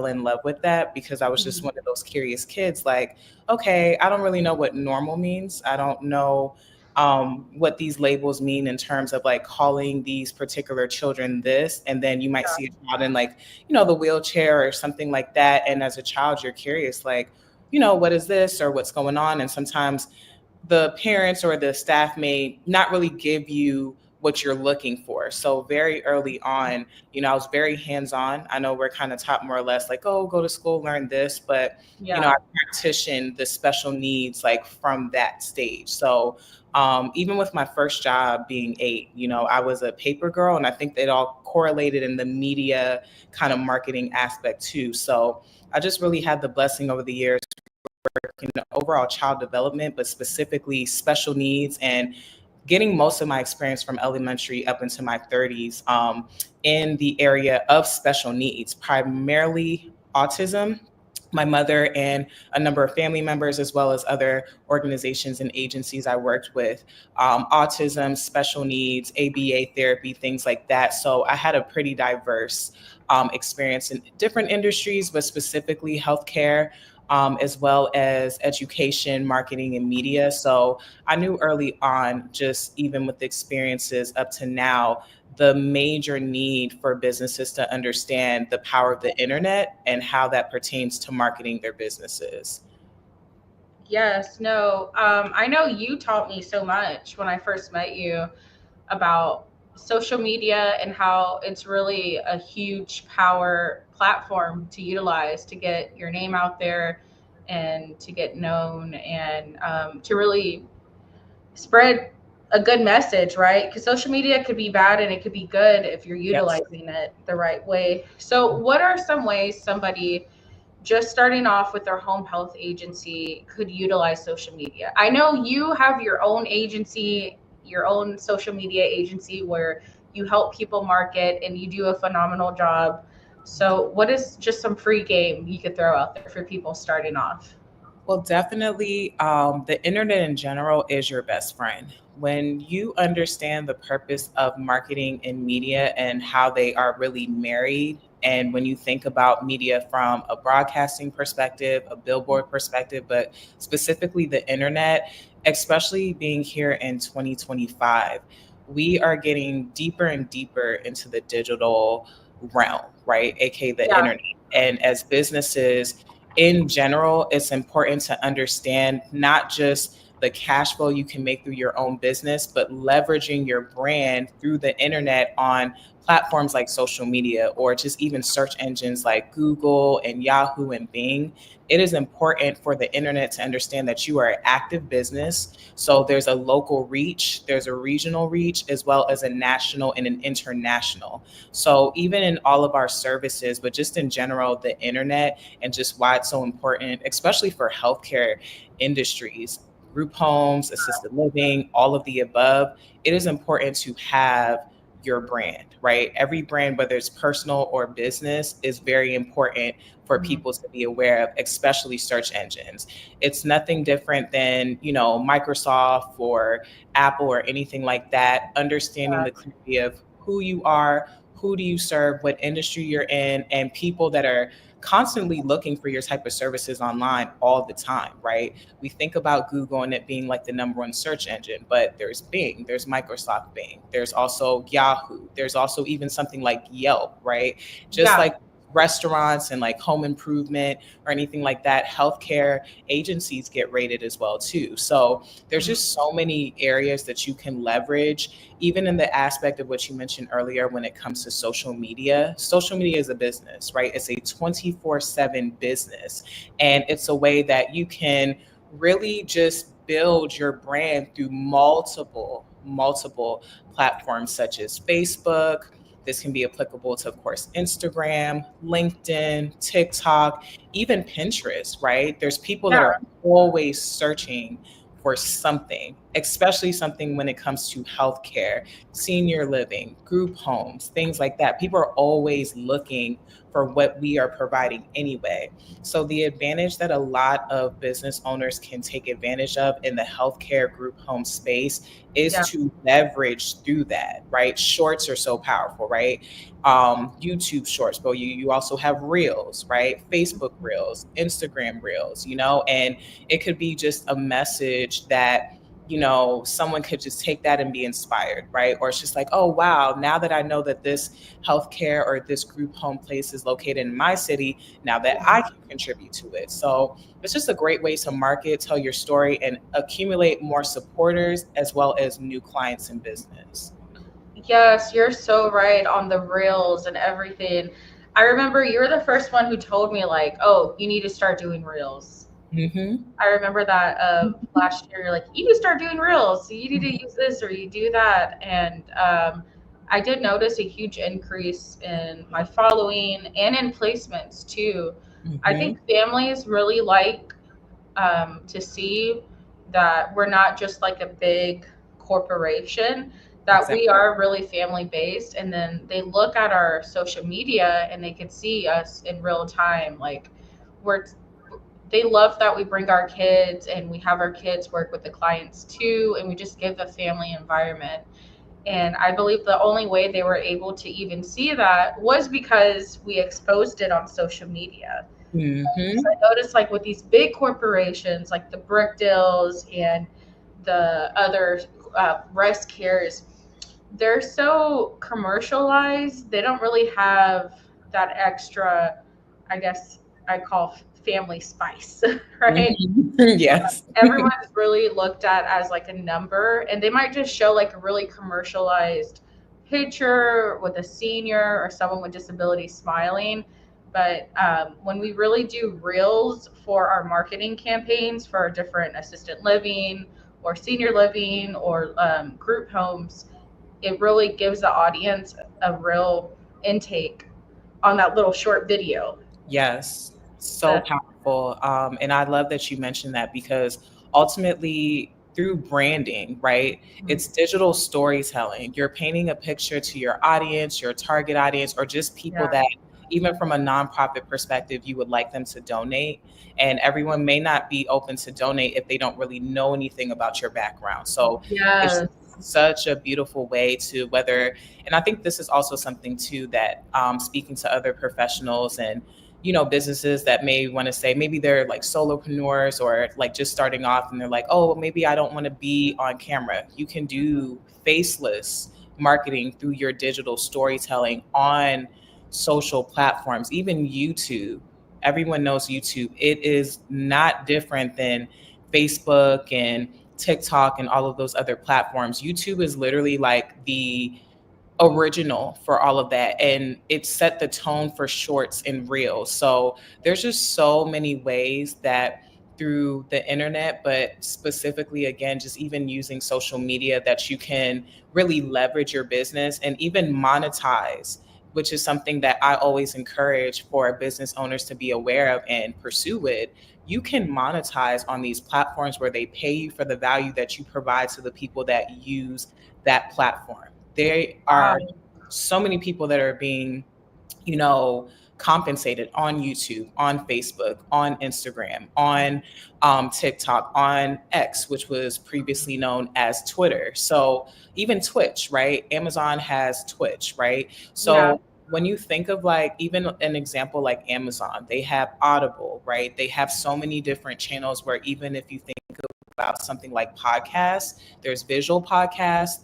in love with that because I was just Mhm. one of those curious kids, like, okay, I don't really know what normal means. I don't know what these labels mean in terms of like calling these particular children this. And then you might see a child in like, the wheelchair or something like that. And as a child, you're curious, like, what is this or what's going on? And sometimes the parents or the staff may not really give you what you're looking for. So very early on, I was very hands-on. I know we're kind of taught more or less like, oh, go to school, learn this, but I Yeah. practitioned the special needs like from that stage. So even with my first job being 8, I was a paper girl, and I think it all correlated in the media kind of marketing aspect too. So I just really had the blessing over the years in overall child development, but specifically special needs, and getting most of my experience from elementary up into my 30s in the area of special needs, primarily autism. My mother and a number of family members, as well as other organizations and agencies I worked with, autism, special needs, ABA therapy, things like that. So I had a pretty diverse experience in different industries, but specifically healthcare, as well as education, marketing, and media. So I knew early on, just even with the experiences up to now, the major need for businesses to understand the power of the internet and how that pertains to marketing their businesses. Yes, no. I know you taught me so much when I first met you about social media and how it's really a huge power platform to utilize to get your name out there and to get known and to really spread a good message, right? Because social media could be bad and it could be good if you're Yes. utilizing it the right way. So, what are some ways somebody just starting off with their home health agency could utilize social media? I know you have your own agency, your own social media agency where you help people market and you do a phenomenal job. So, what is just some free game you could throw out there for people starting off? Well, definitely, the internet in general is your best friend. When you understand the purpose of marketing and media and how they are really married, and when you think about media from a broadcasting perspective, a billboard perspective, but specifically the internet, especially being here in 2025, we are getting deeper and deeper into the digital realm, right? AKA the Yeah. internet. And as businesses, in general, it's important to understand not just the cash flow you can make through your own business, but leveraging your brand through the internet on platforms like social media or just even search engines like Google and Yahoo and Bing. It is important for the internet to understand that you are an active business. So there's a local reach, there's a regional reach, as well as a national and an international. So even in all of our services, but just in general, the internet and just why it's so important, especially for healthcare industries, group homes, assisted living, all of the above. It is important to have your brand, right? Every brand, whether it's personal or business, is very important for Mhm. people to be aware of, especially search engines. It's nothing different than, Microsoft or Apple or anything like that. Understanding the clarity of who you are, who do you serve, what industry you're in, and people that are constantly looking for your type of services online all the time, right? We think about Google and it being like the number one search engine, but there's Bing, there's Microsoft Bing, there's also Yahoo, there's also even something like Yelp, right? Just Yeah. like restaurants and like home improvement or anything like that, healthcare agencies get rated as well too. So there's Mhm. just so many areas that you can leverage, even in the aspect of what you mentioned earlier when it comes to social media. Social media is a business, right? It's a 24/7 business. And it's a way that you can really just build your brand through multiple platforms such as Facebook. This can be applicable to, of course, Instagram, LinkedIn, TikTok, even Pinterest, right? There's people that Yeah. are always searching for something. especially something when it comes to healthcare, senior living, group homes, things like that. People are always looking for what we are providing anyway. So, the advantage that a lot of business owners can take advantage of in the healthcare group home space is Yeah. to leverage through that, right? Shorts are so powerful, right? YouTube shorts, but you also have reels, right? Facebook reels, Instagram reels, and it could be just a message that someone could just take that and be inspired, right? Or it's just like, oh, wow, now that I know that this healthcare or this group home place is located in my city, now that I can contribute to it. So it's just a great way to market, tell your story, and accumulate more supporters as well as new clients in business. Yes, you're so right on the reels and everything. I remember you were the first one who told me like, "Oh, you need to start doing reels." Hmm. I remember that last year. You're like, "You need to start doing reels. So you need to use this or you do that." And I did notice a huge increase in my following and in placements too. I Hmm. think families really like to see that we're not just like a big corporation, that we Exactly. are really family based. And then they look at our social media and they can see us in real time. Like, we're, they love that we bring our kids and we have our kids work with the clients too. And we just give a family environment. And I believe the only way they were able to even see that was because we exposed it on social media. So Hmm. I noticed like with these big corporations like the Brickdales and the other rest cares, they're so commercialized. They don't really have that extra, I guess I call family spice, right? Hmm. Yes. Everyone's really looked at as like a number, and they might just show like a really commercialized picture with a senior or someone with disability smiling. But when we really do reels for our marketing campaigns for our different assisted living or senior living or group homes, it really gives the audience a real intake on that little short video. Yes, so The, powerful. And I love that you mentioned that because ultimately, through branding, right, it's digital storytelling. You're painting a picture to your audience, your target audience, or just people yeah. that, even from a nonprofit perspective, you would like them to donate. And everyone may not be open to donate if they don't really know anything about your background. So it's Yes. such a beautiful way to whether, and I think this is also something too that speaking to other professionals and businesses that may want to say maybe they're like solopreneurs or like just starting off and they're like, oh, maybe I don't want to be on camera. You can do faceless marketing through your digital storytelling on social platforms, even YouTube. Everyone knows YouTube. It is not different than Facebook and TikTok and all of those other platforms. YouTube is literally like the original for all of that, and it set the tone for shorts and reels. So there's just so many ways that through the internet, but specifically again just even using social media, that you can really leverage your business and even monetize, which is something that I always encourage for business owners to be aware of and pursue it. You can monetize on these platforms where they pay you for the value that you provide to the people that use that platform. There are Wow. so many people that are being, you know, compensated on YouTube, on Facebook, on Instagram, on TikTok, on X, which was previously known as Twitter. So even Twitch, right? Amazon has Twitch, right? Yeah. So when you think of like even an example like Amazon, they have Audible, right? They have so many different channels where even if you think about something like podcasts, there's visual podcasts, Mhm.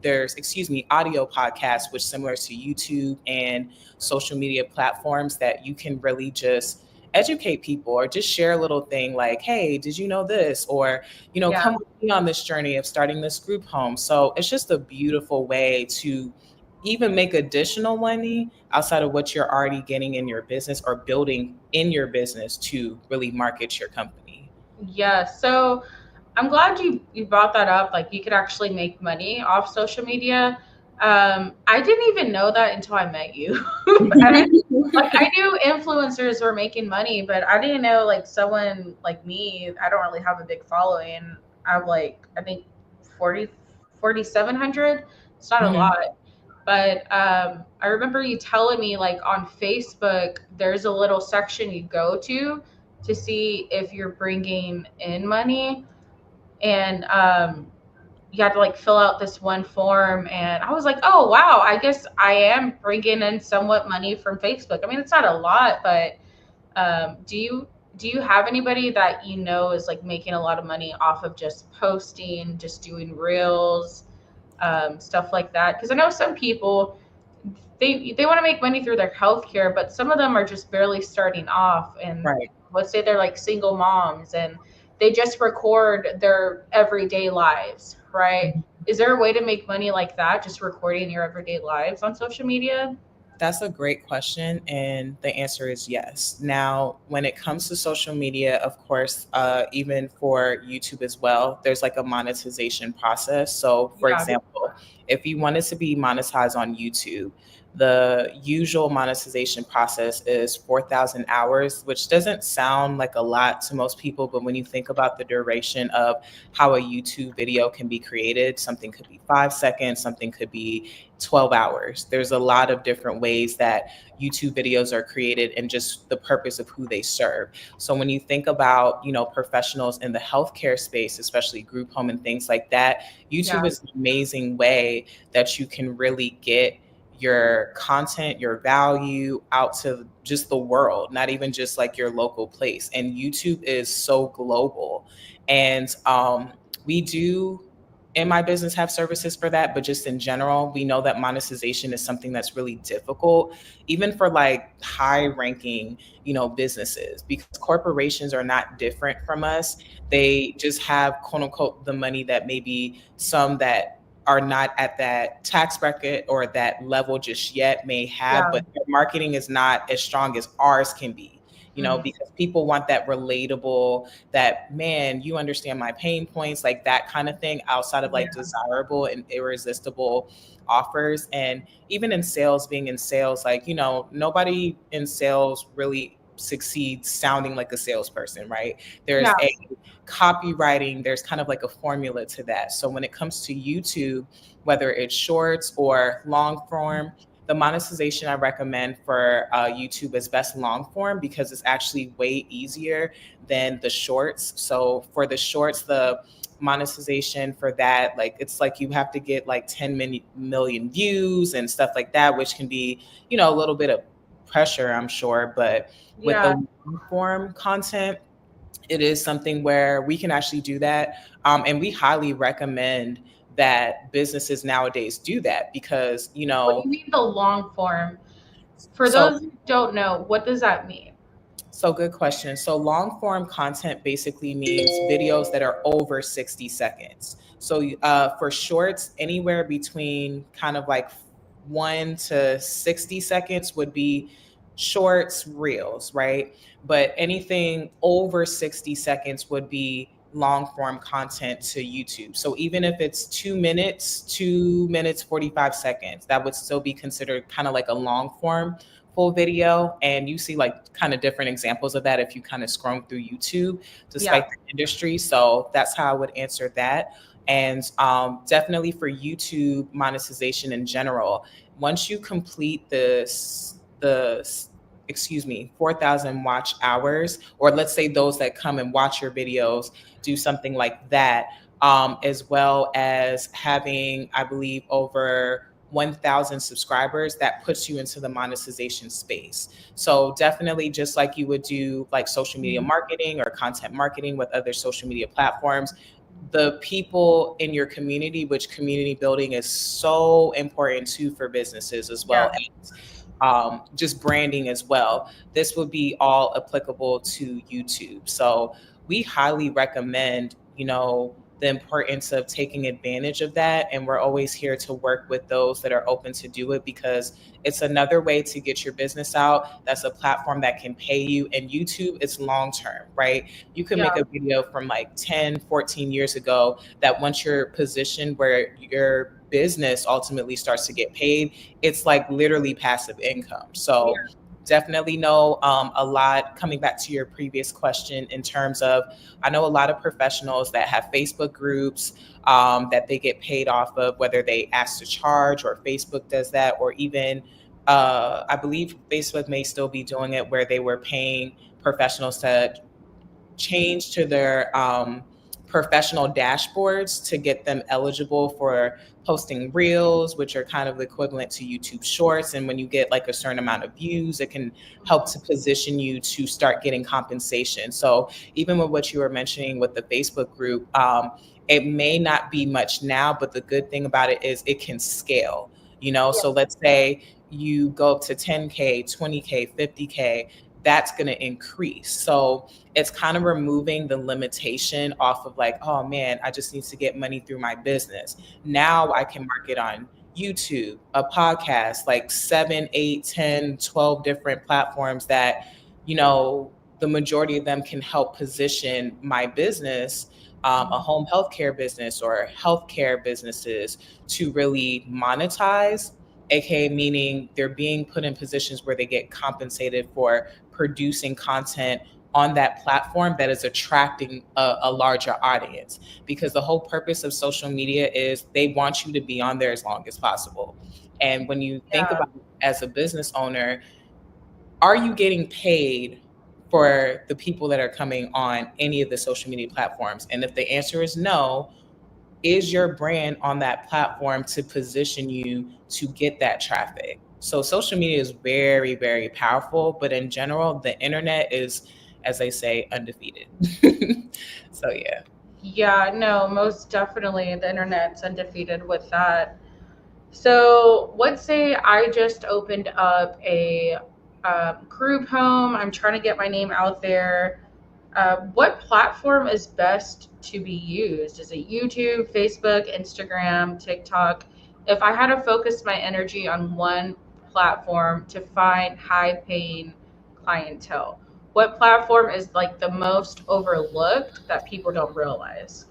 there's excuse me, audio podcasts, which similar to YouTube and social media platforms that you can really just educate people or just share a little thing like, hey, did you know this? Or, Yeah. come with me on this journey of starting this group home. So it's just a beautiful way to even make additional money outside of what you're already getting in your business or building in your business to really market your company. Yeah. So I'm glad you brought that up. Like you could actually make money off social media. I didn't even know that until I met you. Like I knew influencers were making money, but I didn't know like someone like me. I don't really have a big following. I have like, I think 40, 4,700. It's not a Mhm. lot. But I remember you telling me like on Facebook, there's a little section you go to see if you're bringing in money. And you had to like fill out this one form. And I was like, oh, wow, I guess I am bringing in somewhat money from Facebook. I mean, it's not a lot, but do you have anybody that you know is like making a lot of money off of just posting, just doing reels, stuff like that? Because I know some people they want to make money through their healthcare, but some of them are just barely starting off. And Right. let's say they're like single moms and they just record their everyday lives, right? Is there a way to make money like that, just recording your everyday lives on social media? That's a great question, and the answer is yes. Now, when it comes to social media, of course, even for YouTube as well, there's like a monetization process. So, for Yeah, example, if you wanted to be monetized on YouTube, the usual monetization process is 4,000 hours, which doesn't sound like a lot to most people. But when you think about the duration of how a YouTube video can be created, something could be 5 seconds, something could be 12 hours. There's a lot of different ways that YouTube videos are created and just the purpose of who they serve. So when you think about, professionals in the healthcare space, especially group home and things like that, YouTube yeah, is an amazing way that you can really get your content, your value out to just the world, not even just like your local place. And YouTube is so global. And we do in my business have services for that, but just in general, we know that monetization is something that's really difficult, even for like high ranking, businesses, because corporations are not different from us. They just have quote unquote the money that maybe some that are not at that tax bracket or that level just yet may have, yeah. but their marketing is not as strong as ours can be, Mm, because people want that relatable, that man, you understand my pain points, like that kind of thing, outside of like yeah, desirable and irresistible offers. And even in sales, being in sales, like, nobody in sales really succeeds sounding like a salesperson, right? yeah, There's a copywriting, there's kind of like a formula to that. So when it comes to YouTube, whether it's shorts or long form, the monetization I recommend for YouTube is best long form, because it's actually way easier than the shorts. So for the shorts, the monetization for that, like it's like you have to get like 10 million views and stuff like that, which can be, a little bit of pressure, I'm sure. But with the yeah. long form content, it is something where we can actually do that. And we highly recommend that businesses nowadays do that because, What do you mean the long form? For so those who don't know, what does that mean? So good question. So long form content basically means videos that are over 60 seconds. So for shorts, anywhere between kind of like 1 to 60 seconds would be shorts, reels, right? But anything over 60 seconds would be long form content to YouTube. So even if it's 2 minutes, 2 minutes, 45 seconds, that would still be considered kind of like a long form full video. And you see like kind of different examples of that if you kind of scroll through YouTube, Yeah, despite the industry. So that's how I would answer that. And definitely for YouTube monetization in general, once you complete the excuse me 4,000 watch hours, or let's say those that come and watch your videos do something like that, as well as having, I believe, over 1,000 subscribers, that puts you into the monetization space. So definitely, just like you would do like social media mm, marketing or content marketing with other social media platforms, the people in your community, which community building is so important too for businesses as well yeah, as just branding as well. This would be all applicable to YouTube. So we highly recommend, the importance of taking advantage of that. And we're always here to work with those that are open to do it, because it's another way to get your business out. That's a platform that can pay you. And YouTube, it's long term, right? You can yeah, make a video from like 10, 14 years ago that once you're positioned where your business ultimately starts to get paid, it's like literally passive income. yeah. So definitely know a lot, coming back to your previous question, in terms of, I know a lot of professionals that have Facebook groups that they get paid off of, whether they ask to charge or Facebook does that, or even I believe Facebook may still be doing it where they were paying professionals to change to their professional dashboards to get them eligible for posting reels, which are kind of equivalent to YouTube shorts. And when you get like a certain amount of views, it can help to position you to start getting compensation. So even with what you were mentioning with the Facebook group, it may not be much now, but the good thing about it is it can scale. So let's say you go up to 10K, 20K, 50K, that's going to increase. So it's kind of removing the limitation off of like, oh man, I just need to get money through my business. Now I can market on YouTube, a podcast, like 7, 8, 10, 12 different platforms that, the majority of them can help position my business, a home healthcare business or healthcare businesses, to really monetize, aka meaning they're being put in positions where they get compensated for producing content on that platform that is attracting a larger audience. Because the whole purpose of social media is they want you to be on there as long as possible. And when you think Yeah. about it as a business owner, are you getting paid for the people that are coming on any of the social media platforms? And if the answer is no, is your brand on that platform to position you to get that traffic? So social media is very, very powerful, but in general, the internet is, as they say, undefeated. So yeah. Yeah, no, most definitely the internet's undefeated with that. So let's say I just opened up a group home. I'm trying to get my name out there. What platform is best to be used? Is it YouTube, Facebook, Instagram, TikTok? If I had to focus my energy on one platform to find high paying clientele, what platform is like the most overlooked that people don't realize?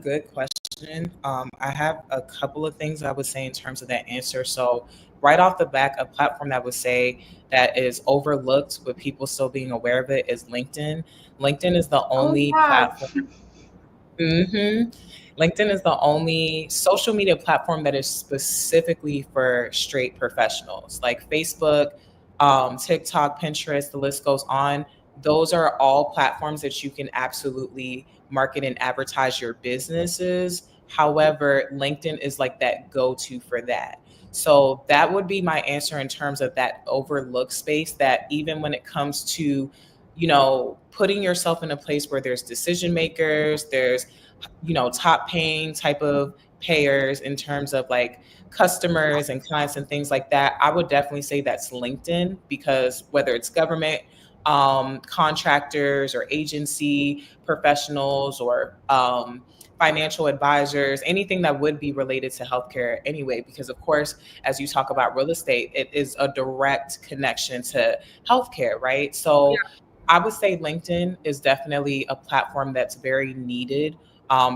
Good question. I have a couple of things I would say in terms of that answer. So, right off the back, a platform that would say that is overlooked, with people still being aware of it, is LinkedIn. LinkedIn is the Oh, only yeah. platform. hmm LinkedIn is the only social media platform that is specifically for straight professionals. Like Facebook, TikTok, Pinterest, the list goes on. Those are all platforms that you can absolutely market and advertise your businesses. However, LinkedIn is like that go-to for that. So that would be my answer in terms of that overlooked space, that even when it comes to, putting yourself in a place where there's decision makers, there's, top paying type of payers in terms of like customers and clients and things like that, I would definitely say that's LinkedIn. Because whether it's government, contractors or agency professionals, or financial advisors, anything that would be related to healthcare anyway, because of course, as you talk about real estate, it is a direct connection to healthcare, right? So I would say LinkedIn is definitely a platform that's very needed,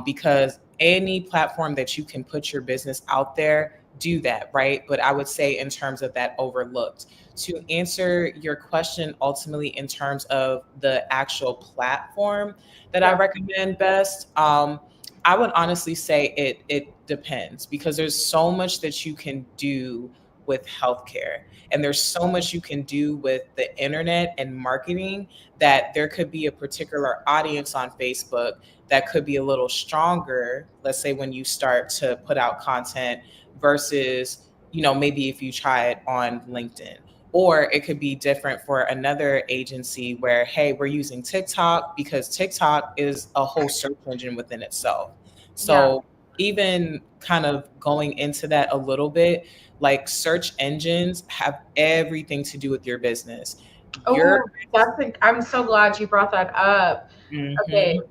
because any platform that you can put your business out there, do that, right? But I would say in terms of that overlooked. To answer your question, ultimately, in terms of the actual platform that I Yeah. recommend best, I would honestly say it depends, because there's so much that you can do with healthcare, and there's so much you can do with the internet and marketing, that there could be a particular audience on Facebook that could be a little stronger, let's say when you start to put out content, versus, maybe if you try it on LinkedIn. Or it could be different for another agency where, hey, we're using TikTok because TikTok is a whole search engine within itself. Yeah. So even kind of going into that a little bit, like search engines have everything to do with your business. Your Oh, I'm so glad you brought that up. Okay, Mhm.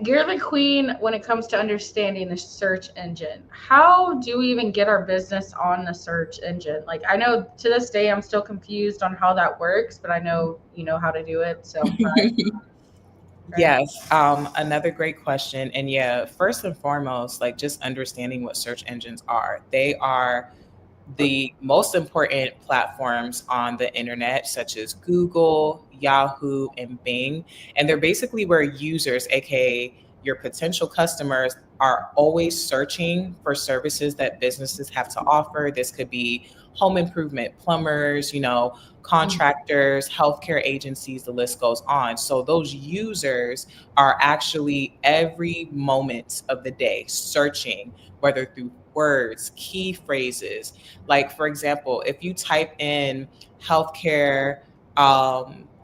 you're the queen when it comes to understanding the search engine. How do we even get our business on the search engine? Like, I know to this day I'm still confused on how that works, but I know you know how to do it. So I'm proud. Right? Yes, another great question. And yeah, first and foremost, like just understanding what search engines are. They are the most important platforms on the internet, such as Google, Yahoo, and Bing. And they're basically where users, aka your potential customers, are always searching for services that businesses have to offer. This could be home improvement, plumbers, contractors, healthcare agencies, the list goes on. So those users are actually every moment of the day searching, whether through words, key phrases. Like, for example, if you type in healthcare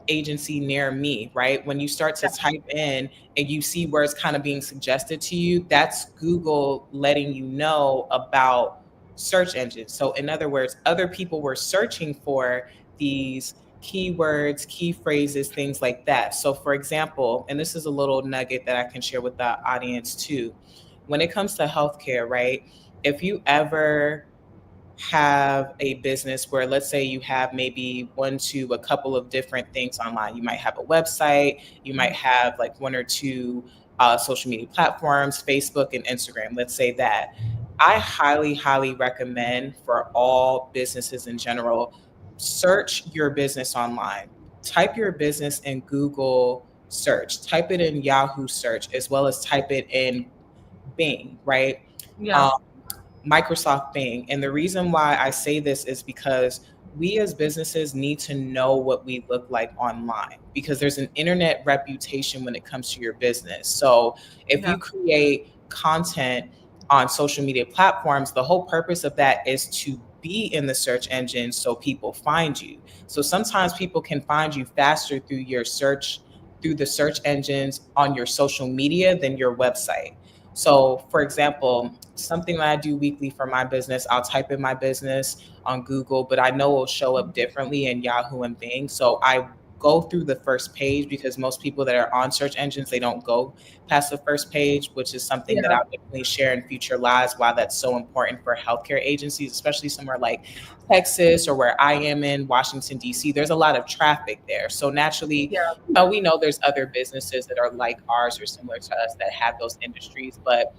agency near me, right? When you start to type in and you see words kind of being suggested to you, that's Google letting you know about search engines. So, in other words, other people were searching for these keywords, key phrases, things like that. So, for example, and this is a little nugget that I can share with the audience too. When it comes to healthcare, right? If you ever have a business where, let's say, you have maybe one to a couple of different things online, you might have a website, you might have like one or two social media platforms, Facebook and Instagram, let's say that. I highly, highly recommend for all businesses in general, search your business online. Type your business in Google search, type it in Yahoo search, as well as type it in Bing, right? Yeah. Um, Microsoft Bing. And the reason why I say this is because we as businesses need to know what we look like online, because there's an internet reputation when it comes to your business. So if Yeah. you create content on social media platforms, the whole purpose of that is to be in the search engine so people find you. So sometimes people can find you faster through your search, through the search engines on your social media than your website. So, for example, something that I do weekly for my business, I'll type in my business on Google, but I know it'll show up differently in Yahoo and Bing. So I go through the first page, because most people that are on search engines, they don't go past the first page, which is something that Yeah. I'll definitely share in future lives, why that's so important for healthcare agencies, especially somewhere like Texas or where I am in Washington, D.C. There's a lot of traffic there. So naturally, Yeah. we know there's other businesses that are like ours or similar to us that have those industries, but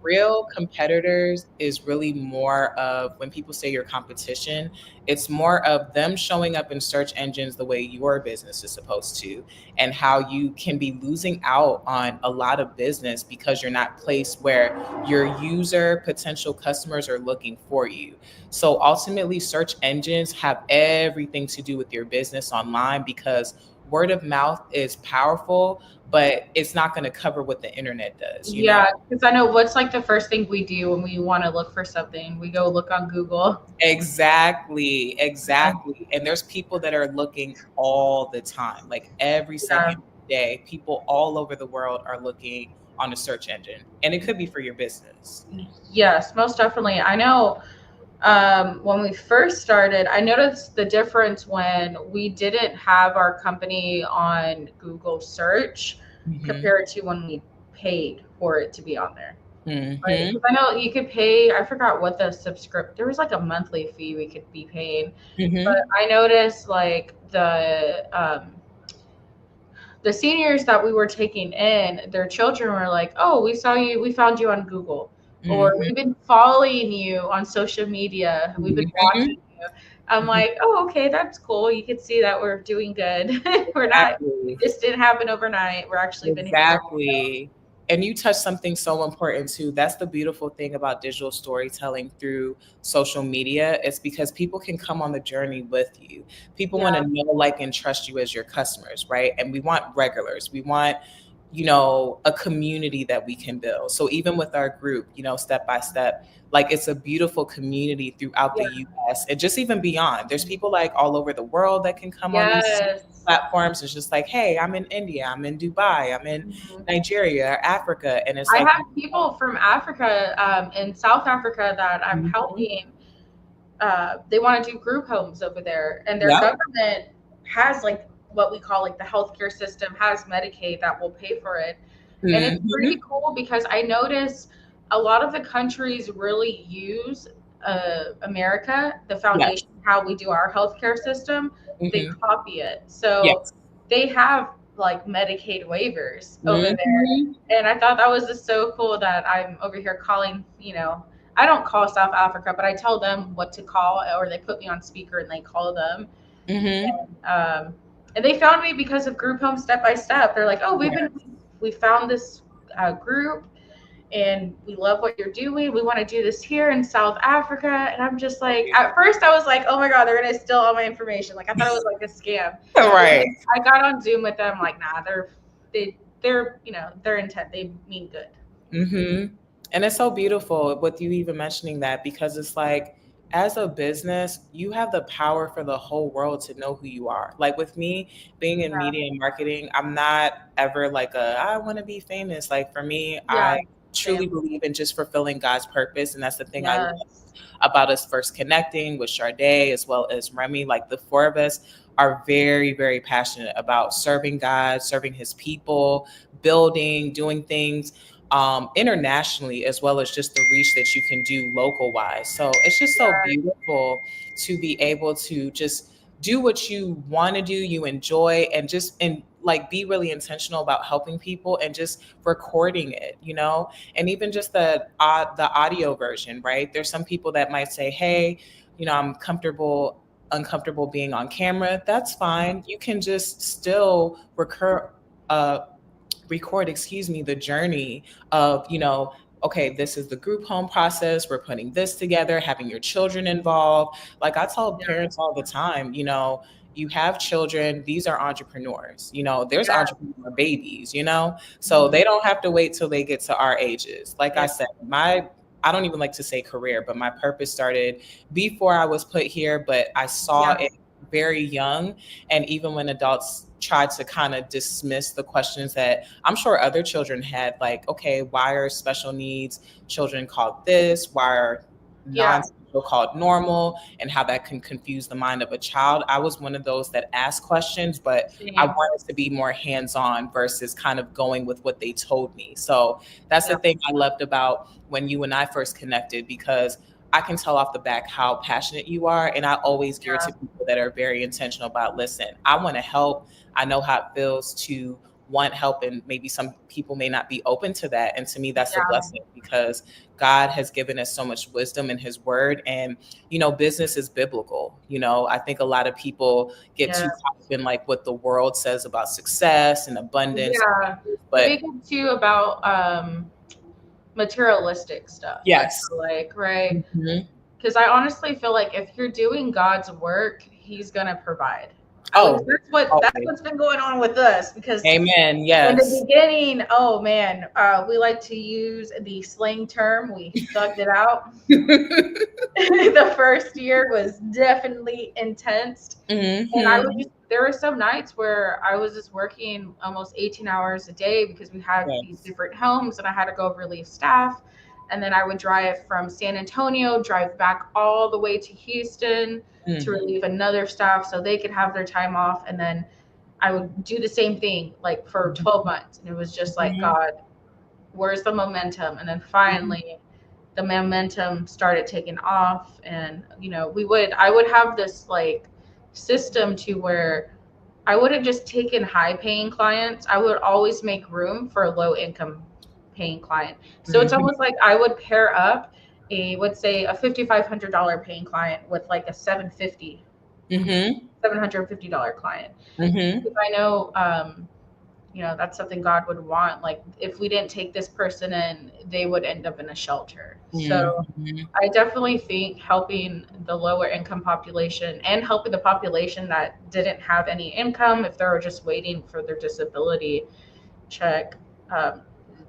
real competitors is really more of, when people say your competition, it's more of them showing up in search engines the way your business is supposed to, and how you can be losing out on a lot of business because you're not placed where your user potential customers are looking for you. So ultimately, search engines have everything to do with your business online, because word of mouth is powerful, but it's not going to cover what the internet does, you know? Yeah, because I know what's like the first thing we do when we want to look for something. We go look on Google. Exactly, exactly. And there's people that are looking all the time, like every Yeah. second of the day. People all over the world are looking on a search engine, and it could be for your business. Yes, most definitely. I know when we first started, I noticed the difference when we didn't have our company on Google search Hmm. compared to when we paid for it to be on there. Right? Hmm. 'Cause I know you could pay, I forgot what the subscript, there was like a monthly fee we could be paying. But Hmm. I noticed like the seniors that we were taking in, their children were like, "Oh, we saw you. We found you on Google, or Hmm. we've been following you on social media. We've been Hmm. watching you." I'm like, "Oh, okay, that's cool. You can see that we're doing good. We're not. Exactly. This didn't happen overnight. We're actually been here for a while." Exactly. And you touched something so important too. That's the beautiful thing about digital storytelling through social media. It's because people can come on the journey with you. People want to Yeah, know, like, and trust you as your customers, right? And we want regulars. We want, a community that we can build. So even with our group, step by step, like, it's a beautiful community throughout the yeah, US and just even beyond. There's people like all over the world that can come on these yes. platforms. It's just like, hey, I'm in India, I'm in Dubai, I'm in Mhm. Nigeria or Africa. And it's I like, have people from Africa, in South Africa that I'm mhm, helping. They want to do group homes over there, and their yep. government has like what we call like the healthcare system has Medicaid that will pay for it, and it's pretty Hmm. cool because I notice a lot of the countries really use America, the Yes. foundation, how we do our healthcare system. They Hmm. copy it, so Yes. they have like Medicaid waivers over there, Hmm. and I thought that was just so cool that I'm over here calling, I don't call South Africa, but I tell them what to call, or they put me on speaker and they call them. Mm-hmm. And they found me because of Group Home Step by Step. They're like, oh, we found this group and we love what you're doing. We want to do this here in South Africa. And I'm just like, at first I was like, oh my God, they're going to steal all my information. Like I thought it was like a scam. Right. I got on Zoom with them, like, nah, they're they're intent. They mean good. Mm-hmm. And it's so beautiful with you even mentioning that, because it's like, as a business, you have the power for the whole world to know who you are. Like with me being in Yeah. media and marketing, I'm not ever like I want to be famous. Like for me, Yeah. I truly believe in just fulfilling God's purpose. And that's the thing I love Yes. about us first connecting with Sade as well as Remy. Like the four of us are very, very passionate about serving God, serving his people, building, doing things internationally, as well as just the reach that you can do local wise. So it's just so Yeah. beautiful to be able to just do what you want to do, you enjoy, and just like be really intentional about helping people and just recording it, and even just the audio version, right? There's some people that might say, hey, I'm uncomfortable being on camera. That's fine. You can just still uh, record, the journey of, okay, this is the group home process. We're putting this together, having your children involved. Like I tell Yeah. parents all the time, you have children, these are entrepreneurs, there's Yeah. entrepreneur babies, so they don't have to wait till they get to our ages. Like I said, I don't even like to say career, but my purpose started before I was put here, but I saw Yeah. it very young. And even when adults tried to kind of dismiss the questions that I'm sure other children had, like, okay, why are special needs children called this? Why are Yeah. non-special called normal? And how that can confuse the mind of a child. I was one of those that asked questions, but I Same. wanted to be more hands-on versus kind of going with what they told me. So that's Yeah. the thing I loved about when you and I first connected, because I can tell off the back how passionate you are. And I always gear Yeah. to people that are very intentional about, listen, I want to help. I know how it feels to want help, and maybe some people may not be open to that. And to me, that's a Yeah. blessing, because God has given us so much wisdom in his word. And, business is biblical. I think a lot of people get Yeah. too caught up in like what the world says about success and abundance. Yeah. But Speaking too about materialistic stuff. yes. Right? Mhm. Because I honestly feel like if you're doing God's work, He's gonna provide. At least Oh, that's always. what's been going on with us. Because Amen. in the Yes. beginning, oh man, we like to use the slang term. We thugged it out. The first year was definitely intense. And Mhm. there were some nights where I was just working almost 18 hours a day because we had these Yes. different homes and I had to go relieve staff. And then I would drive from San Antonio, drive back all the way to Houston to Mm. relieve another staff so they could have their time off. And then I would do the same thing like for 12 months. And it was just like, Mhm. God, where's the momentum? And then Mhm. finally, the momentum started taking off. And, I would have this like system to where I wouldn't just take in high paying clients. I would always make room for a low income paying client. So it's Mhm. almost like I would pair up let's say a $5,500 paying client with like a Mhm. $750 client. Mhm. Because I know, that's something God would want. Like if we didn't take this person in, they would end up in a shelter. So Mhm. I definitely think helping the lower income population and helping the population that didn't have any income, if they were just waiting for their disability check, um,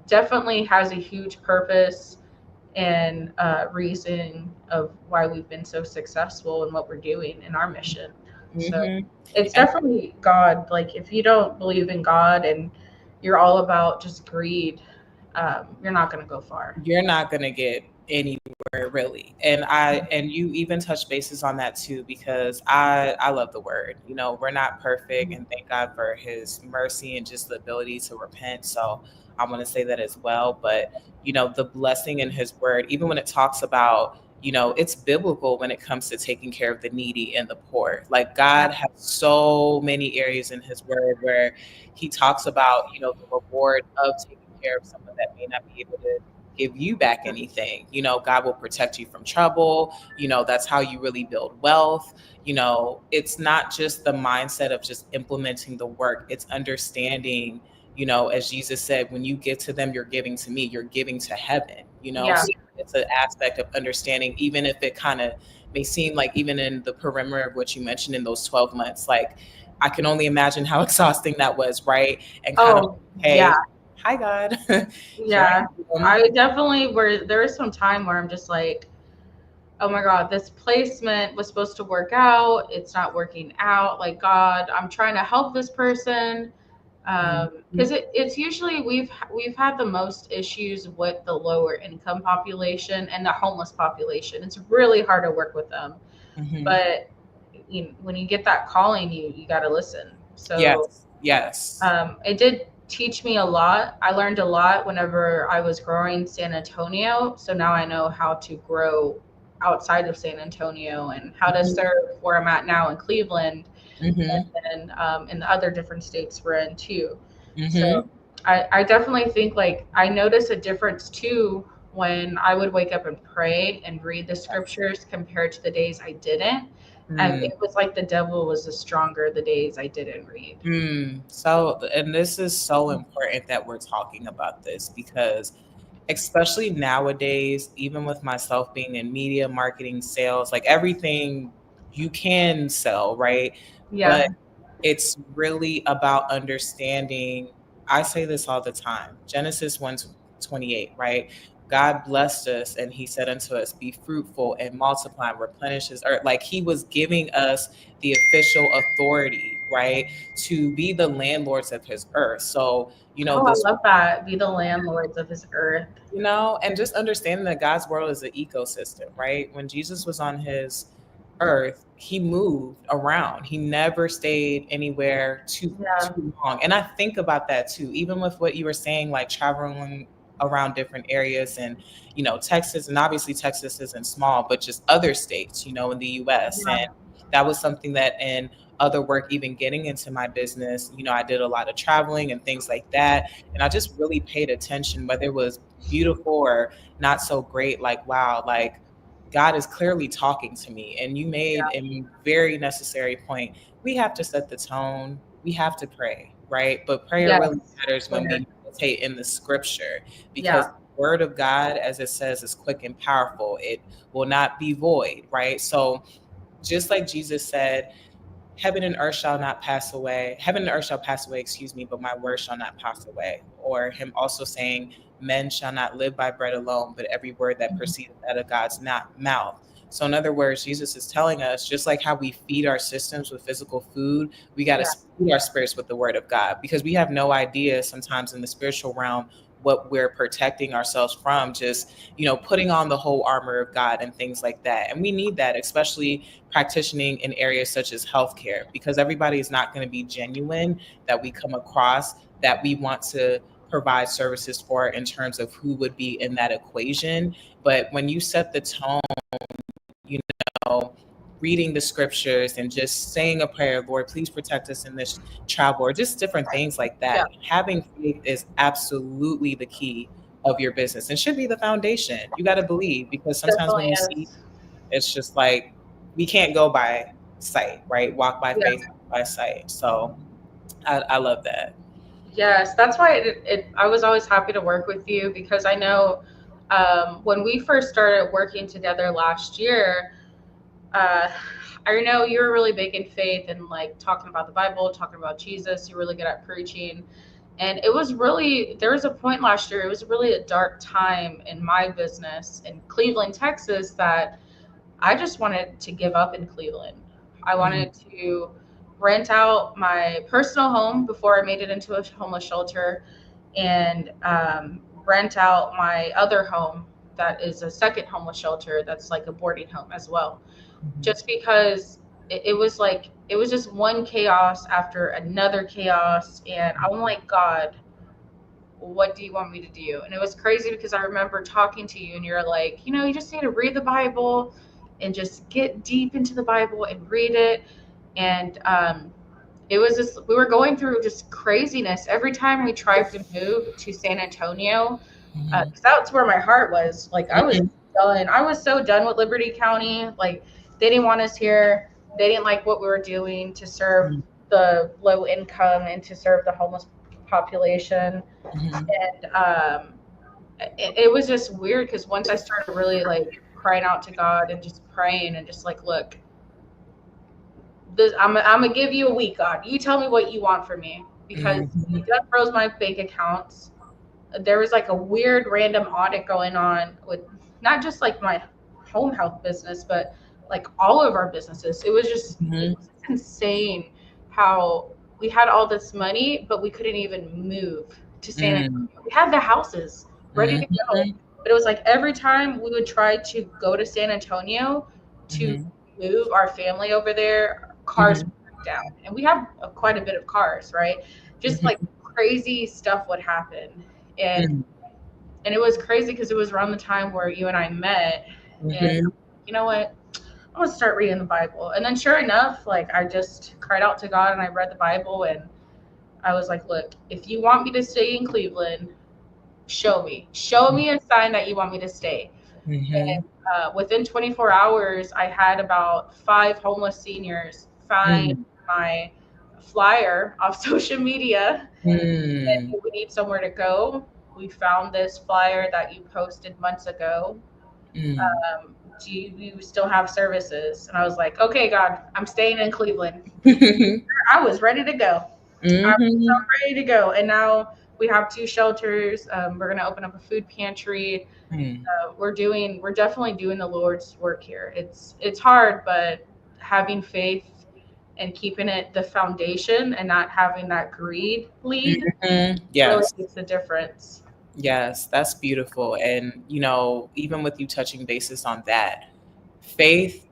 definitely has a huge purpose and reason of why we've been so successful in what we're doing in our mission. So Mhm. it's And definitely God. Like if you don't believe in God and you're all about just greed, you're not going to go far. you're not going to get anywhere really. And you even touch bases on that too, because I love the word. We're not perfect, and thank God for his mercy and just the ability to repent. So I want to say that as well. But the blessing in his word, even when it talks about, it's biblical when it comes to taking care of the needy and the poor. Like Yeah. God has so many areas in his word where he talks about, the reward of taking care of someone that may not be able to give you back anything. God will protect you from trouble. That's how you really build wealth. It's not just the mindset of just implementing the work, it's understanding, as Jesus said, when you give to them, you're giving to me, you're giving to heaven. Yeah. So it's an aspect of understanding, even if it kind of may seem like, even in the perimeter of what you mentioned in those 12 months, like I can only imagine how exhausting that was, right? And kind of, Oh, yeah. hey, hi God, here Yeah. I am. I definitely were, there was some time where I'm just like, oh my God, this placement was supposed to work out. It's not working out. Like, God, I'm trying to help this person. Because it's usually we've had the most issues with the lower income population and the homeless population. It's really hard to work with them, Mhm. but when you get that calling, you got to listen. So Yes. it did teach me a lot. I learned a lot whenever I was growing San Antonio. So now I know how to grow outside of San Antonio and how to Mhm. serve where I'm at now in Cleveland, Mhm. and in the other different states we're in too. So Mhm. I definitely think like I notice a difference too when I would wake up and pray and read the Yes. scriptures compared to the days I didn't. And Mm. it was like the devil was the stronger the days I didn't read. So, and this is so important that we're talking about this, because especially nowadays, even with myself being in media, marketing, sales, like everything you can sell, right? Yeah. But it's really about understanding. I say this all the time. Genesis 1:28, right? God blessed us and he said unto us, be fruitful and multiply and replenish his earth. Like he was giving us the official authority, right? To be the landlords of his earth. So, Oh, I this, love that. Be the landlords of his earth. and just understanding that God's world is an ecosystem, right? When Jesus was on his earth, he moved around. He never stayed anywhere too Yeah. too long. And I think about that too, even with what you were saying, like traveling around different areas and Texas, and obviously Texas isn't small, but just other states, in the US. Yeah. And that was something that in other work, even getting into my business, I did a lot of traveling and things like that. And I just really paid attention, whether it was beautiful or not so great, like wow, like God is clearly talking to me. And you made a very necessary point. We have to set the tone. We have to pray, right? But prayer really Yes. matters when Prayer. we meditate in the scripture, because Yeah. the word of God, as it says, is quick and powerful. It will not be void, right? So just like Jesus said, heaven and earth shall not pass away. Heaven and earth shall pass away, excuse me, but my word shall not pass away. Or him also saying, men shall not live by bread alone, but every word that proceedeth out of God's mouth. So, in other words, Jesus is telling us, just like how we feed our systems with physical food, we got to Yeah. feed our spirits with the word of God, because we have no idea sometimes in the spiritual realm what we're protecting ourselves from, just putting on the whole armor of God and things like that. And we need that, especially practicing in areas such as healthcare, because everybody is not going to be genuine that we come across, that we want to provide services for, in terms of who would be in that equation. But when you set the tone, you know, reading the scriptures and just saying a prayer, Lord, please protect us in this travel, or just different things like Yeah. that. Having faith is absolutely the key of your business and should be the foundation. You got to believe, because sometimes when Definitely you see, is. it's just like we can't go by sight, right? Walk by Yeah. faith, walk by sight. So I love that. Yes, that's why I was always happy to work with you because I know when we first started working together last year, uh, I know you were really big in faith and like talking about the Bible, talking about Jesus. You're really good at preaching. And it was really, there was a point last year, it was really a dark time in my business in Cleveland, Texas, that I just wanted to give up in Cleveland. I Mm, wanted to rent out my personal home before I made it into a homeless shelter and rent out my other home that is a second homeless shelter that's like a boarding home as well. mhm. Just because it was like, it was just one chaos after another chaos. And I'm like, God, what do you want me to do? And it was crazy because I remember talking to you and you're like, you just need to read the Bible and just get deep into the Bible and read it. And it was just, we were going through just craziness. Every time we tried to move to San Antonio, Mhm. Because that's where my heart was. Like I was Mhm. done. I was so done with Liberty County. Like they didn't want us here. They didn't like what we were doing to serve Mhm. the low income and to serve the homeless population. Mhm. And it was just weird because once I started really like crying out to God and just praying and just like, look, I'm gonna give you a week, God. You tell me what you want from me because they Mhm. done froze my bank accounts. There was like a weird random audit going on with not just like my home health business, but like all of our businesses. It Mhm. was insane how we had all this money, but we couldn't even move to San Mhm. Antonio. We had the houses ready to go, Mhm. but it was like every time we would try to go to San Antonio to Mhm. move our family over there, cars Mhm. would break down, and we have quite a bit of cars, right? Just like Mhm. crazy stuff would happen, and Mhm. it was crazy because it was around the time where you and I met, and Mhm. you know what? I'm gonna start reading the Bible. And then sure enough, like I just cried out to God and I read the Bible and I was like, look, if you want me to stay in Cleveland, show me. Show me a sign that you want me to stay. Mhm. And within 24 hours, I had about 5 homeless seniors find Mhm. my flyer off social media. Mhm. And we need somewhere to go. We found this flyer that you posted months ago. Mhm. Do you still have services? And I was like, okay, God, I'm staying in Cleveland. I was ready to go. I was so Mhm. ready to go. And now we have 2 shelters. We're going to open up a food pantry. Mhm. We're definitely doing the Lord's work here. It's hard, but having faith and keeping it the foundation and not having that greed lead Mhm. really Yes. makes a difference. Yes, that's beautiful. And, even with you touching basis on that, faith,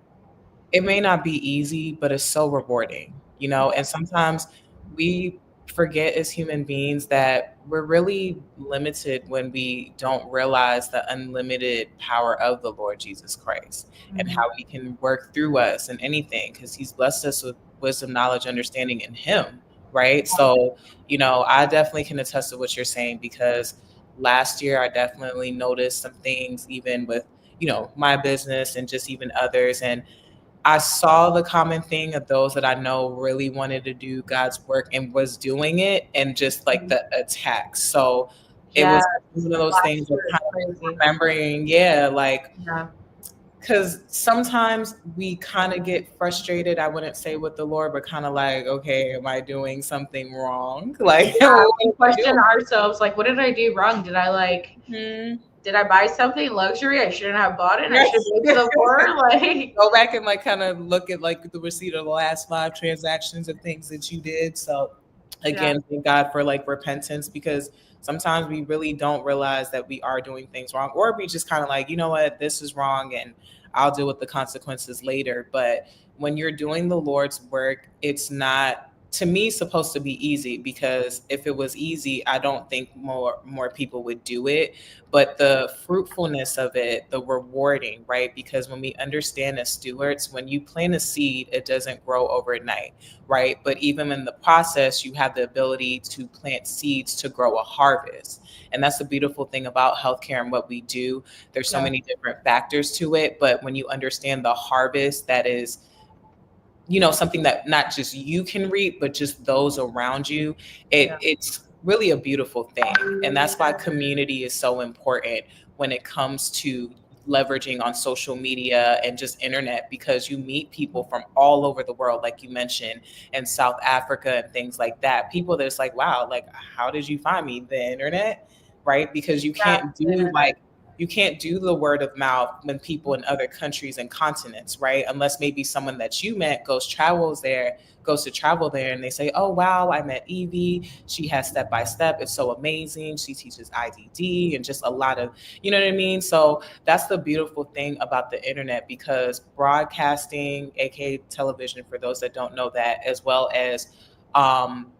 it may not be easy, but it's so rewarding. And sometimes we forget as human beings that we're really limited when we don't realize the unlimited power of the Lord Jesus Christ and Mhm. how he can work through us and anything because he's blessed us with wisdom, knowledge, understanding in him. Right. So, I definitely can attest to what you're saying because last year I definitely noticed some things, even with, my business and just even others. And I saw the common thing of those that I know really wanted to do God's work and was doing it and just like the attacks. So it was Yes, one of those last things of year is kind of crazy. remembering, yeah, like, Yeah. because sometimes we kind of get frustrated. I wouldn't say with the Lord, but kind of like, okay, am I doing something wrong? Like, Yeah, what we am I question doing? ourselves like, what did I do wrong? Mhm. Did I buy something luxury I shouldn't have bought it and I should have gave to the poor? Like, Go back and like kind of look at like the receipt of the last 5 transactions and things that you did. So yeah, again, thank God for like repentance because sometimes we really don't realize that we are doing things wrong, or we just kind of like, you know what, this is wrong and I'll deal with the consequences later. But when you're doing the Lord's work, it's not to me supposed to be easy because if it was easy, I don't think more people would do it. But the fruitfulness of it, the rewarding, right? Because when we understand as stewards, when you plant a seed, it doesn't grow overnight, right? But even in the process, you have the ability to plant seeds to grow a harvest. And that's the beautiful thing about healthcare and what we do. There's so yeah, many different factors to it, but when you understand the harvest that is something that not just you can reap but just those around you, yeah, it's really a beautiful thing. And that's why community is so important when it comes to leveraging on social media and just internet, because you meet people from all over the world, like you mentioned, in South Africa and things like that. People that's like, wow, like, how did you find me? The internet, right? Because yeah. The internet. you can't do the word of mouth when people in other countries and continents, right? Unless maybe someone that you met goes to travel there and they say, oh, wow, I met Evie. She has step by step. It's so amazing. She teaches IDD and just a lot of, you know what I mean? So that's the beautiful thing about the internet, because broadcasting, aka television, for those that don't know that, as well as um,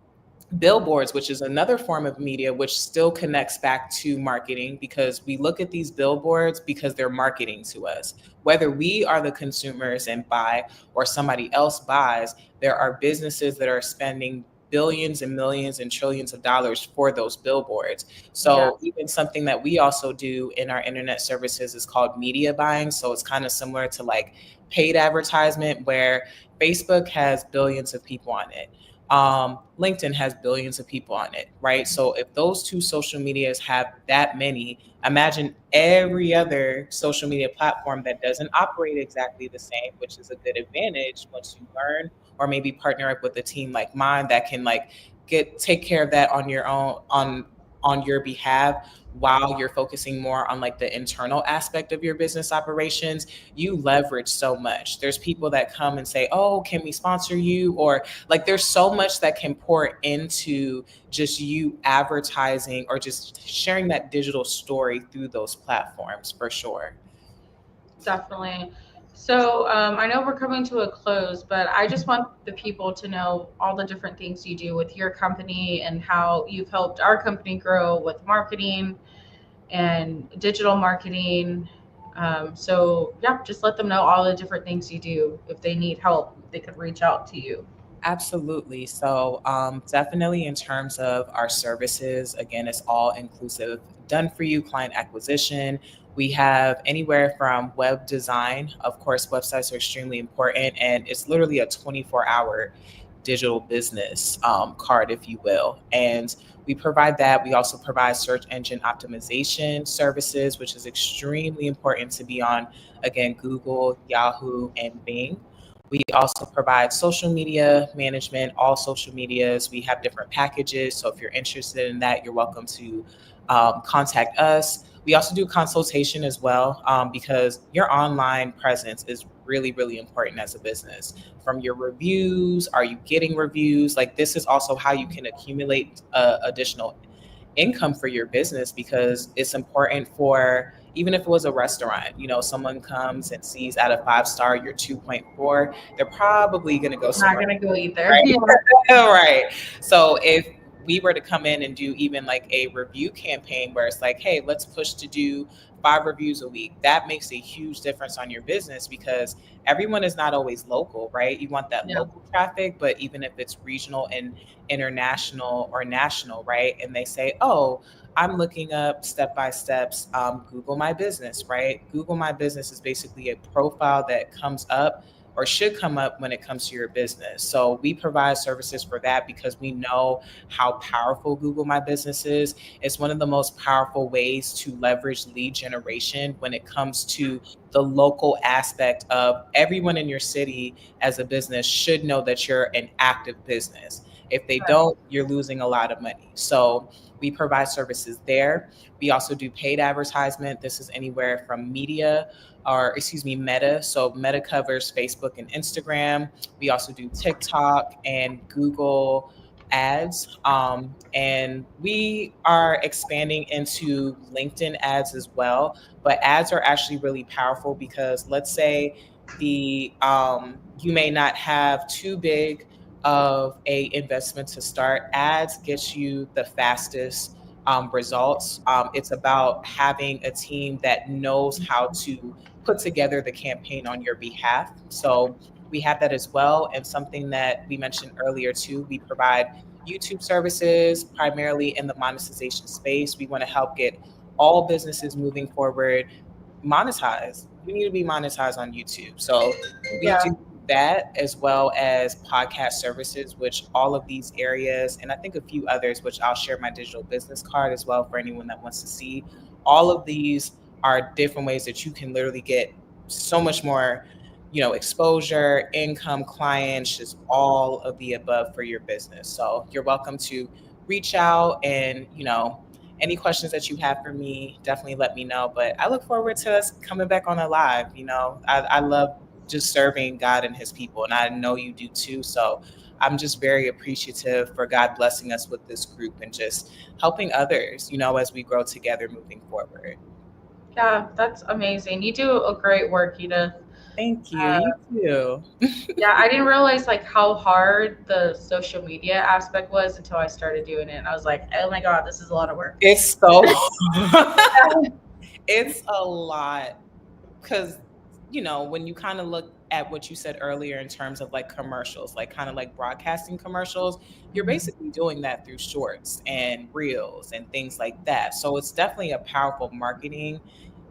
billboards, which is another form of media, which still connects back to marketing, because we look at these billboards because they're marketing to us. Whether we are the consumers and buy or somebody else buys, there are businesses that are spending billions and millions and trillions of dollars for those billboards. So even something that we also do in our internet services is called media buying. So it's kind of similar to like paid advertisement, where Facebook has billions of people on it. LinkedIn has billions of people on it, right? So if those two social medias have that many, imagine every other social media platform that doesn't operate exactly the same, which is a good advantage once you learn, or maybe partner up with a team like mine that can like take care of that on your own, on your behalf, while you're focusing more on like the internal aspect of your business operations. You leverage so much. There's people that come and say, oh, can we sponsor you? Or like there's so much that can pour into just you advertising or just sharing that digital story through those platforms, for sure. Definitely. So I know we're coming to a close, but I just want the people to know all the different things you do with your company and how you've helped our company grow with marketing and digital marketing. So yeah, just let them know all the different things you do. If they need help, they could reach out to you. Absolutely. So, definitely in terms of our services, again, it's all inclusive, done for you client acquisition. We have anywhere from web design. Of course, websites are extremely important, and it's literally a 24-hour digital business card, if you will. And we provide that. We also provide search engine optimization services, which is extremely important to be on, again, Google, Yahoo, and Bing. We also provide social media management, all social medias. We have different packages. So if you're interested in that, you're welcome to contact us. We also do consultation as well, because your online presence is really, really important as a business. From your reviews, are you getting reviews? Like this is also how you can accumulate additional income for your business, because it's important for, even if it was a restaurant, someone comes and sees out of 5 star you're 2.4, they're probably going to go Not somewhere, gonna go eat there. right? Yeah. Right. So if we were to come in and do even like a review campaign where it's like, hey, let's push to do 5 reviews a week, that makes a huge difference on your business, because everyone is not always local, right? You want that Yeah. local traffic, but even if it's regional and international or national, right? And they say, oh, I'm looking up step by steps, Google My Business, right? Google My Business is basically a profile that comes up or should come up when it comes to your business. So we provide services for that because we know how powerful Google My Business is. It's one of the most powerful ways to leverage lead generation when it comes to the local aspect of everyone in your city as a business should know that you're an active business. If they Right. don't, you're losing a lot of money. So we provide services there. We also do paid advertisement. This is anywhere from media, or excuse me, Meta. So Meta covers Facebook and Instagram. We also do TikTok and Google ads. And we are expanding into LinkedIn ads as well. But ads are actually really powerful because let's say you may not have too big of a investment to start. Ads gets you the fastest results. It's about having a team that knows how to put together the campaign on your behalf. So we have that as well. And something that we mentioned earlier too, we provide YouTube services primarily in the monetization space. We want to help get all businesses moving forward monetized. We need to be monetized on YouTube. So we Yeah. do that, as well as podcast services, which all of these areas, and I think a few others, which I'll share my digital business card as well for anyone that wants to see. All of these are different ways that you can literally get so much more, exposure, income, clients, just all of the above for your business. So you're welcome to reach out, and, any questions that you have for me, definitely let me know. But I look forward to us coming back on a live. I love just serving God and his people, and I know you do too. So I'm just very appreciative for God blessing us with this group and just helping others, as we grow together moving forward. Yeah, that's amazing. You do a great work, Edith. Thank you. Uh, You too. yeah, I didn't realize like how hard the social media aspect was until I started doing it. And I was like, oh my God, this is a lot of work. It's so it's a lot, because when you kind of look at what you said earlier in terms of like commercials, like kind of like broadcasting commercials, you're basically doing that through shorts and reels and things like that. So it's definitely a powerful marketing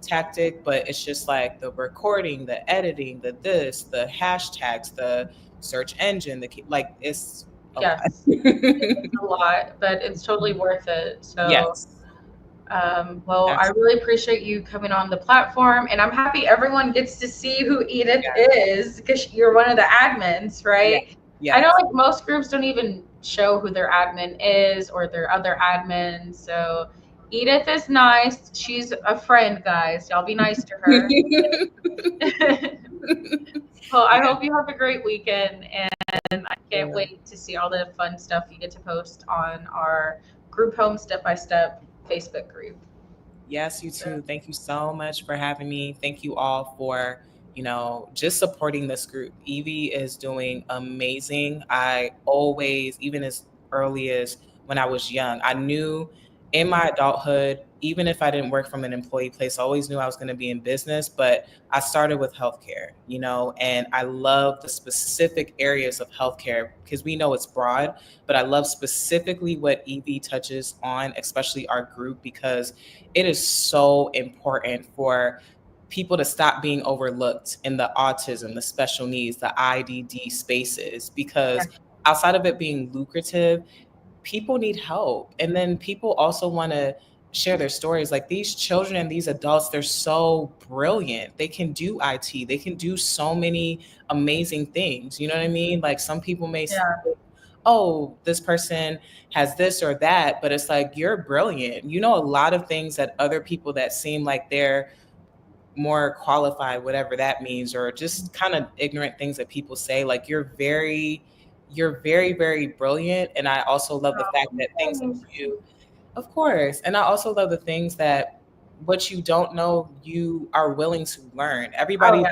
tactic, but it's just like the recording, the editing, the hashtags, the search engine, like it's a lot. Yes, it's a lot, but it's totally worth it. So, Yes. well, I really appreciate you coming on the platform, and I'm happy everyone gets to see who Edith is because you're one of the admins, right? Yes. I know Yes. like most groups don't even show who their admin is or their other admins. So Edith is nice. She's a friend, guys. Y'all be nice to her. Well, I hope you have a great weekend, and I can't wait to see all the fun stuff you get to post on our Group Home Step by Step Facebook group. Yes, you too. Thank you so much for having me. Thank you all for, just supporting this group. Evie is doing amazing. I always, even as early as when I was young, I knew in my adulthood, even if I didn't work from an employee place, I always knew I was going to be in business. But I started with healthcare, and I love the specific areas of healthcare because we know it's broad, but I love specifically what Evie touches on, especially our group, because it is so important for people to stop being overlooked in the autism, the special needs, the IDD spaces, because outside of it being lucrative, people need help. And then people also want to share their stories. Like these children and these adults, they're so brilliant. They can do IT, they can do so many amazing things. You know what I mean? Like some people may say, oh, this person has this or that, but it's like, you're brilliant. You know, a lot of things that other people that seem like they're more qualified, whatever that means, or just kind of ignorant things that people say, like you're very, very brilliant. And I also love the fact that things that you, of course, and I also love the things that what you don't know, you are willing to learn. Everybody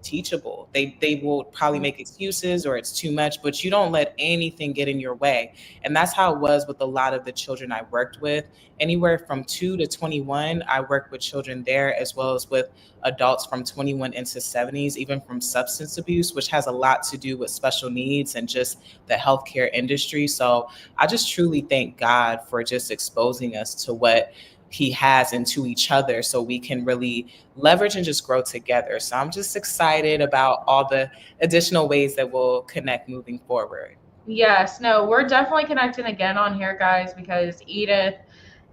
teachable. They will probably make excuses or it's too much, but you don't let anything get in your way. And that's how it was with a lot of the children I worked with. Anywhere from 2 to 21, I worked with children there as well as with adults from 21 into 70s, even from substance abuse, which has a lot to do with special needs and just the healthcare industry. So I just truly thank God for just exposing us to what he has into each other so we can really leverage and just grow together. So I'm just excited about all the additional ways that we'll connect moving forward. Yes, no, we're definitely connecting again on here, guys, because Edith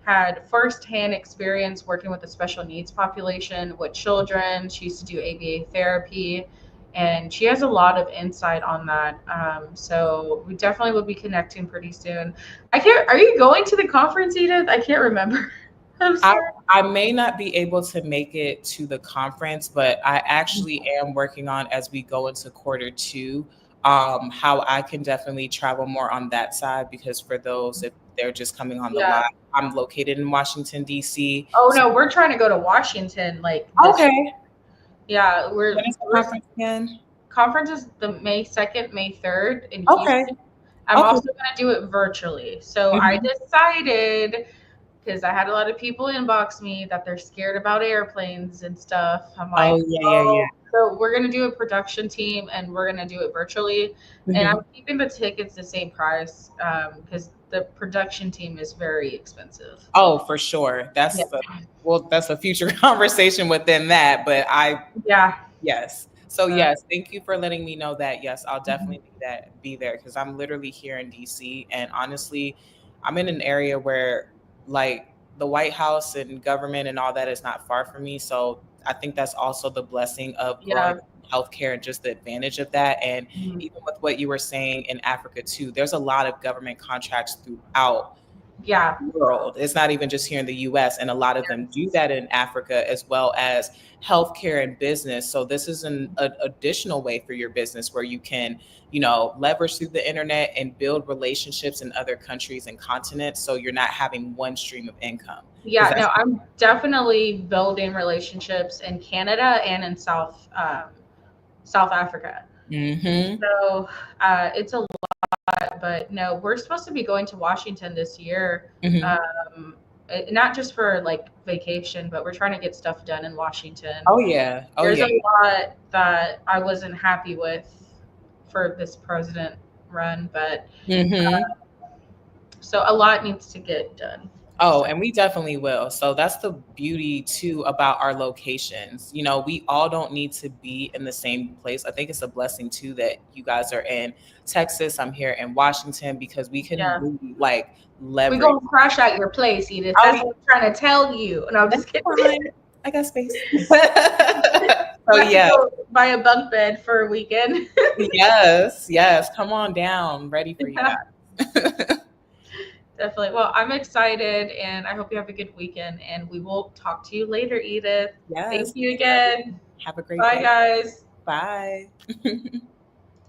had firsthand experience working with the special needs population with children. She used to do ABA therapy, and she has a lot of insight on that. So we definitely will be connecting pretty soon. I can't. Are you going to the conference, Edith? I can't remember. I may not be able to make it to the conference, but I actually am working on, as we go into Q2, how I can definitely travel more on that side, because for those, if they're just coming on the live, I'm located in Washington, D.C. Oh, no, we're trying to go to Washington. Okay. Yeah, when is the conference again? Conference is the May 2nd, May 3rd in Houston. I'm also going to do it virtually. So I decided, because I had a lot of people inbox me that they're scared about airplanes and stuff. I'm like, yeah. So we're going to do a production team and we're going to do it virtually. And I'm keeping the tickets the same price because the production team is very expensive. Oh, for sure. That's that's a future conversation within that. But yes. So yes, thank you for letting me know that. Yes, I'll definitely be there because I'm literally here in DC. And honestly, I'm in an area where like the White House and government and all that is not far from me. So I think that's also the blessing of growing healthcare and just the advantage of that. And even with what you were saying in Africa too, there's a lot of government contracts throughout the world. It's not even just here in the US, and a lot of them do that in Africa as well as healthcare and business. So this is an additional way for your business where you can, leverage through the internet and build relationships in other countries and continents. So you're not having one stream of income. Yeah, no, I'm definitely building relationships in Canada and in South Africa. So it's a lot, but no, we're supposed to be going to Washington this year. not just for like vacation, but we're trying to get stuff done in Washington. Oh yeah. Oh There's yeah. a lot that I wasn't happy with for this president run, but Hmm. so a lot needs to get done. Oh, So, and we definitely will. So that's the beauty too about our locations. You know, we all don't need to be in the same place. I think it's a blessing too that you guys are in Texas. I'm here in Washington because we can yeah. really like We're leverage. gonna crash at your place, Edith. Oh, That's what I'm trying to tell you. And I'm that's just kidding. fine. I got space. I'm So about to yeah, go buy a bunk bed for a weekend. yes, yes. Come on down. Ready for you Yeah, guys. definitely. Well, I'm excited and I hope you have a good weekend and we will talk to you later, Edith. Yes. Thank you again. Have a great Bye, day. guys. Bye.